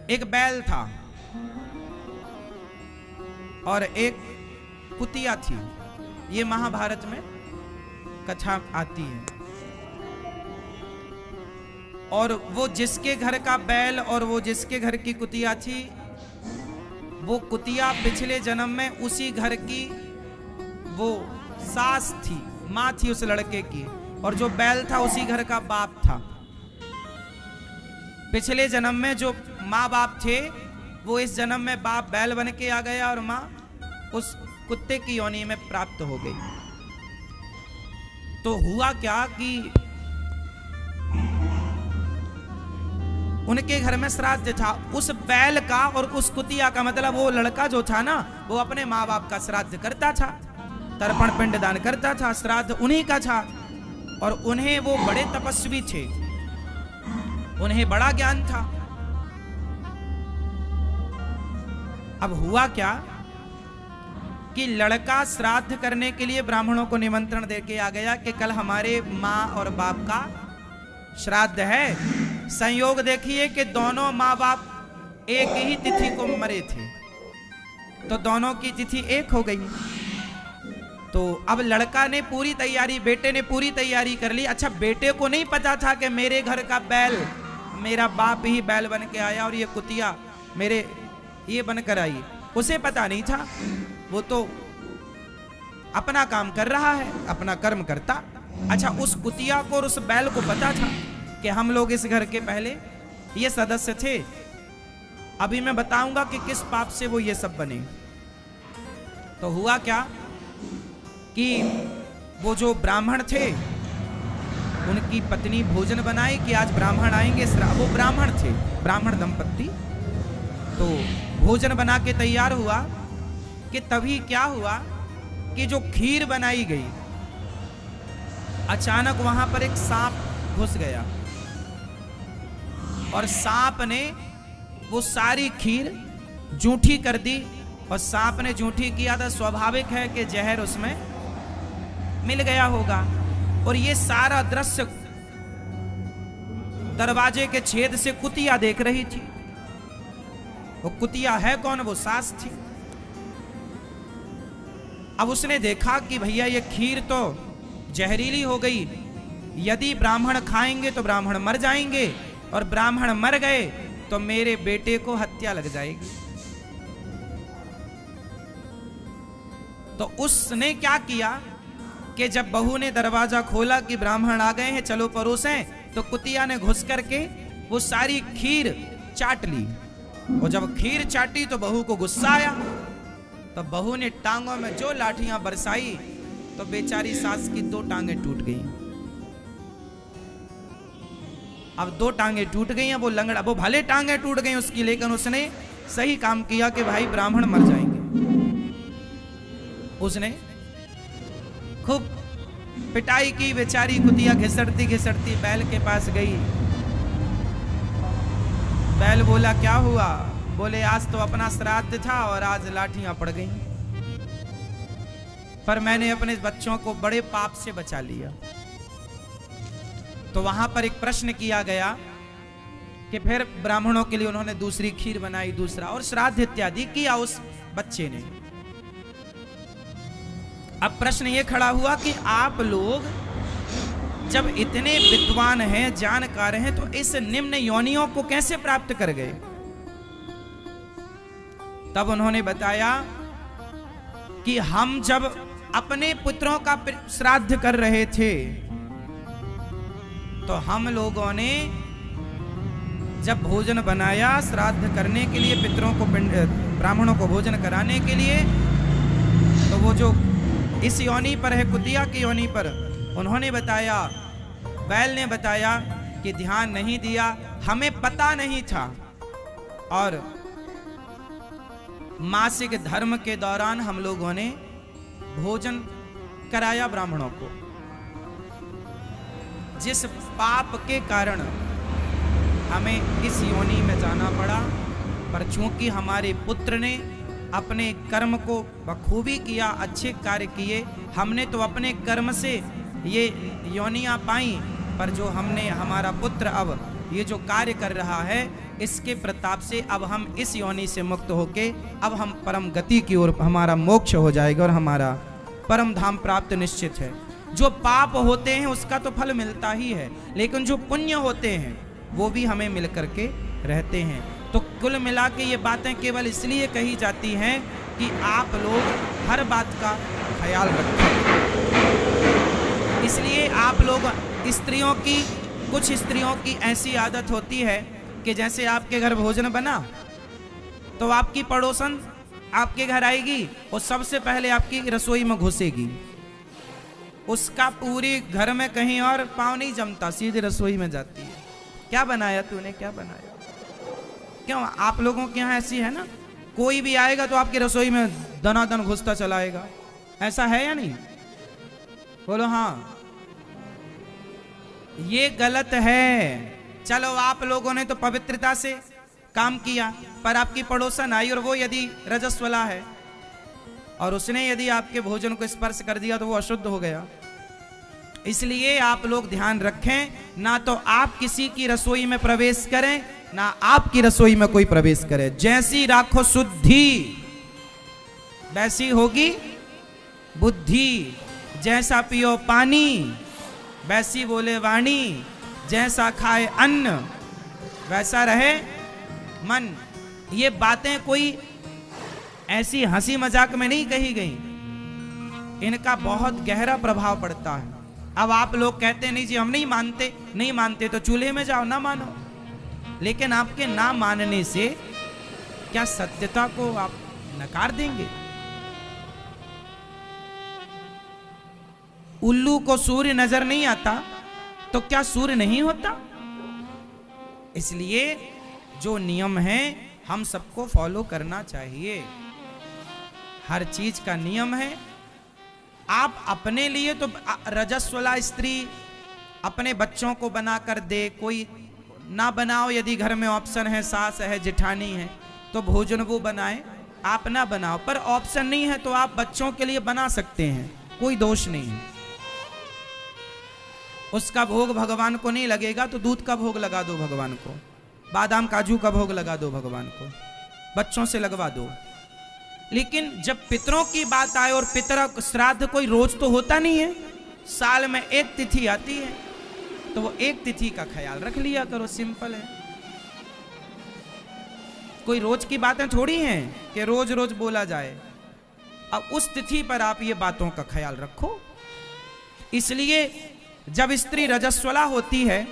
एक बैल था और एक कुतिया थी। ये महाभारत में कथा आती है। और वो जिसके घर का बैल और वो जिसके घर की कुतिया थी, वो कुतिया पिछले जन्म में उसी घर की वो सास थी, माँ थी उस लड़के की, और जो बैल था उसी घर का बाप था। पिछले जन्म में जो माँ बाप थे वो इस जन्म में बाप बैल बन के आ गया और माँ उस कुत्ते की योनि में प्राप्त हो गई। तो हुआ क्या कि उनके घर में श्राद्ध था। उस बैल का और उस कुतिया का, मतलब वो लड़का जो था ना, वो अपने माँ बाप का श्राद्ध करता था, तर्पण पिंड दान करता था, श्राद्ध उन्हीं का था। और उन्हें वो बड़े तपस्वी थे, उन्हें बड़ा ज्ञान था। अब हुआ क्या कि लड़का श्राद्ध करने के लिए ब्राह्मणों को निमंत्रण देके आ गया कि कल हमारे माँ और बाप का श्राद्ध है। संयोग देखिए कि दोनों माँ बाप एक ही तिथि को मरे थे, तो दोनों की तिथि एक हो गई। तो अब लड़का ने पूरी तैयारी, बेटे ने पूरी तैयारी कर ली। अच्छा, बेटे को नहीं पता था कि मेरे घर का बैल, मेरा बाप ही बैल बन के आया और ये कुतिया मेरे ये बनकर आई, उसे पता नहीं था। वो तो अपना काम कर रहा है, अपना कर्म करता। अच्छा, उस कुतिया को और उस बैल को पता था कि हम लोग इस घर के पहले ये सदस्य थे। अभी मैं बताऊंगा कि किस पाप से वो ये सब बने। तो हुआ क्या कि वो जो ब्राह्मण थे, उनकी पत्नी भोजन बनाई कि आज ब्राह्मण आएंगे। वो ब्राह्मण थे, ब्राह्मण दंपत्ति। तो भोजन बना के तैयार हुआ कि तभी क्या हुआ कि जो खीर बनाई गई, अचानक वहां पर एक सांप घुस गया और सांप ने वो सारी खीर जूठी कर दी। और सांप ने जूठी किया था, स्वाभाविक है कि जहर उसमें मिल गया होगा। और ये सारा दृश्य दरवाजे के छेद से कुतिया देख रही थी। वो कुतिया है कौन? वो सास थी। अब उसने देखा कि भैया ये खीर तो जहरीली हो गई, यदि ब्राह्मण खाएंगे तो ब्राह्मण मर जाएंगे, और ब्राह्मण मर गए तो मेरे बेटे को हत्या लग जाएगी। तो उसने क्या किया कि जब बहू ने दरवाजा खोला कि ब्राह्मण आ गए हैं, चलो परोसें, तो कुतिया ने घुस करके वो सारी खीर चाट ली। और जब खीर चाटी तो बहू को गुस्सा आया, तो बहू ने टांगों में जो लाठियां बरसाई, तो बेचारी सास की 2 टांगें टूट गई। अब 2 टांगें टूट गई हैं। वो लंगड़ा, वो भले टांगें टूट गई उसकी, लेकिन उसने सही काम किया कि भाई ब्राह्मण मर जाएंगे। उसने खूब पिटाई की। बेचारी कुतिया घिसटती घिसटती बैल के पास गई। बैल बोला क्या हुआ? बोले आज तो अपना श्राद्ध था और आज लाठियां पड़ गई, पर मैंने अपने बच्चों को बड़े पाप से बचा लिया। तो वहां पर एक प्रश्न किया गया कि फिर ब्राह्मणों के लिए उन्होंने दूसरी खीर बनाई, दूसरा और श्राद्ध इत्यादि किया उस बच्चे ने। अब प्रश्न ये खड़ा हुआ कि आप लोग जब इतने विद्वान हैं, जानकार हैं, तो इस निम्न योनियों को कैसे प्राप्त कर गए? तब उन्होंने बताया कि हम जब अपने पुत्रों का श्राद्ध कर रहे थे, तो हम लोगों ने जब भोजन बनाया श्राद्ध करने के लिए, पितरों को, ब्राह्मणों को भोजन कराने के लिए, तो वो जो इस योनि पर है, कुतिया की योनि पर, उन्होंने बताया, बैल ने बताया कि ध्यान नहीं दिया, हमें पता नहीं था। और मासिक धर्म के दौरान हम लोगों ने भोजन कराया ब्राह्मणों को, जिस पाप के कारण हमें इस योनि में जाना पड़ा। पर चूंकि हमारे पुत्र ने अपने कर्म को बखूबी किया, अच्छे कार्य किए, हमने तो अपने कर्म से ये योनियां पाई, पर जो हमने, हमारा पुत्र अब ये जो कार्य कर रहा है, इसके प्रताप से अब हम इस योनि से मुक्त होके अब हम परम गति की ओर, हमारा मोक्ष हो जाएगा और हमारा परम धाम प्राप्त निश्चित है। जो पाप होते हैं उसका तो फल मिलता ही है, लेकिन जो पुण्य होते हैं वो भी हमें मिल करके रहते हैं। तो कुल मिला के ये बातें केवल इसलिए कही जाती हैं कि आप लोग हर बात का ख्याल रखें। इसलिए आप लोग स्त्रियों की, कुछ स्त्रियों की ऐसी आदत होती है कि जैसे आपके घर भोजन बना तो आपकी पड़ोसन आपके घर आएगी और सबसे पहले आपकी रसोई में घुसेगी। उसका पूरी घर में कहीं और पाँव नहीं जमता, सीधे रसोई में जाती है। क्या बनाया तूने, क्या बनाया? क्यों आप लोगों के यहाँ ऐसी है ना, कोई भी आएगा तो आपकी रसोई में दनादन घुसता चलाएगा, ऐसा है या नहीं? बोलो हाँ। ये गलत है। चलो आप लोगों ने तो पवित्रता से काम किया, पर आपकी पड़ोसन आई और वो यदि रजस्वला है और उसने यदि आपके भोजन को स्पर्श कर दिया तो वो अशुद्ध हो गया। इसलिए आप लोग ध्यान रखें, ना तो आप किसी की रसोई में प्रवेश करें, ना आपकी रसोई में कोई प्रवेश करे। जैसी राखो शुद्धि वैसी होगी बुद्धि, जैसा पियो पानी वैसी बोले वाणी, जैसा खाए अन्न वैसा रहे मन। ये बातें कोई ऐसी हंसी मजाक में नहीं कही गई, इनका बहुत गहरा प्रभाव पड़ता है। अब आप लोग कहते नहीं जी हम नहीं मानते तो चूल्हे में जाओ, ना मानो। लेकिन आपके ना मानने से क्या सत्यता को आप नकार देंगे? उल्लू को सूर्य नजर नहीं आता तो क्या सूर्य नहीं होता? इसलिए जो नियम है हम सबको फॉलो करना चाहिए। हर चीज का नियम है। आप अपने लिए तो रजस्वला स्त्री अपने बच्चों को बना कर दे, कोई ना बनाओ, यदि घर में ऑप्शन है, सास है, जेठानी है, तो भोजन वो बनाए, आप ना बनाओ। पर ऑप्शन नहीं है तो आप बच्चों के लिए बना सकते हैं, कोई दोष नहीं है। उसका भोग भगवान को नहीं लगेगा तो दूध का भोग लगा दो भगवान को, बादाम काजू का भोग लगा दो भगवान को, बच्चों से लगवा दो। लेकिन जब पितरों की बात आए, और पितर श्राद्ध कोई रोज तो होता नहीं है, साल में एक तिथि आती है, तो वो एक तिथि का ख्याल रख लिया करो, सिंपल है। कोई रोज की बातें थोड़ी हैं कि रोज रोज बोला जाए। अब उस तिथि पर आप ये बातों का ख्याल रखो। इसलिए जब स्त्री रजस्वला होती है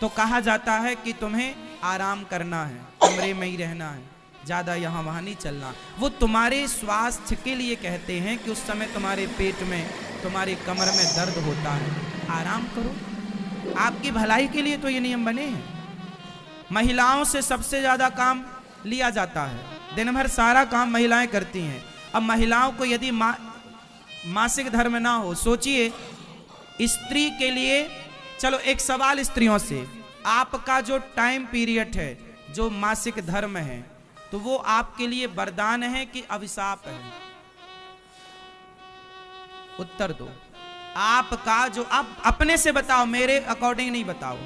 तो कहा जाता है कि तुम्हें आराम करना है, कमरे में ही रहना है, ज्यादा यहाँ वहां नहीं चलना। वो तुम्हारे स्वास्थ्य के लिए कहते हैं कि उस समय तुम्हारे पेट में, तुम्हारे कमर में दर्द होता है, आराम करो। आपकी भलाई के लिए तो ये नियम बने हैं। महिलाओं से सबसे ज्यादा काम लिया जाता है, दिन भर सारा काम महिलाएं करती हैं। अब महिलाओं को यदि मासिक धर्म ना हो, सोचिए स्त्री के लिए, चलो एक सवाल स्त्रियों से, आपका जो टाइम पीरियड है, जो मासिक धर्म है, तो वो आपके लिए वरदान है कि अभिशाप है? उत्तर दो। आपका जो, आप अपने से बताओ, मेरे अकॉर्डिंग नहीं बताओ।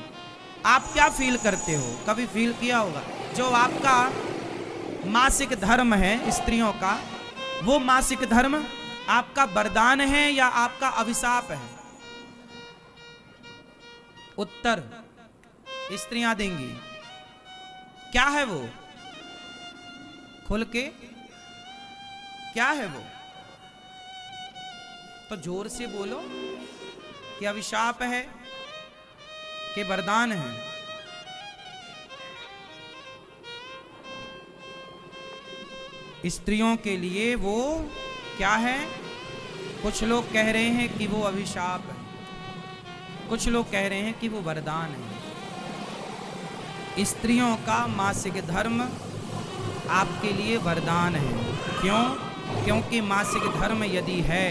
आप क्या फील करते हो? कभी फील किया होगा जो आपका मासिक धर्म है स्त्रियों का, वो मासिक धर्म आपका वरदान है या आपका अभिशाप है? उत्तर स्त्रियां देंगी। क्या है वो? खुल के क्या है वो? तो जोर से बोलो कि अभिशाप है कि वरदान है। स्त्रियों के लिए वो क्या है? कुछ लोग कह रहे हैं कि वो अभिशाप है, कुछ लोग कह रहे हैं कि वो वरदान है। स्त्रियों का मासिक धर्म आपके लिए वरदान है। क्यों? क्योंकि मासिक धर्म यदि है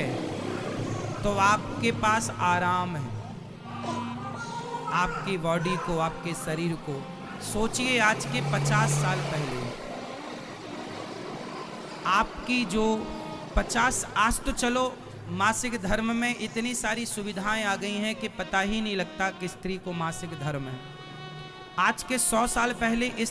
तो आपके पास आराम है, आपकी बॉडी को, आपके शरीर को। सोचिए आज के 50 साल पहले आपकी जो 50, आज तो चलो मासिक धर्म में इतनी सारी सुविधाएं आ गई हैं कि पता ही नहीं लगता कि स्त्री को मासिक धर्म है। आज के 100 साल पहले इस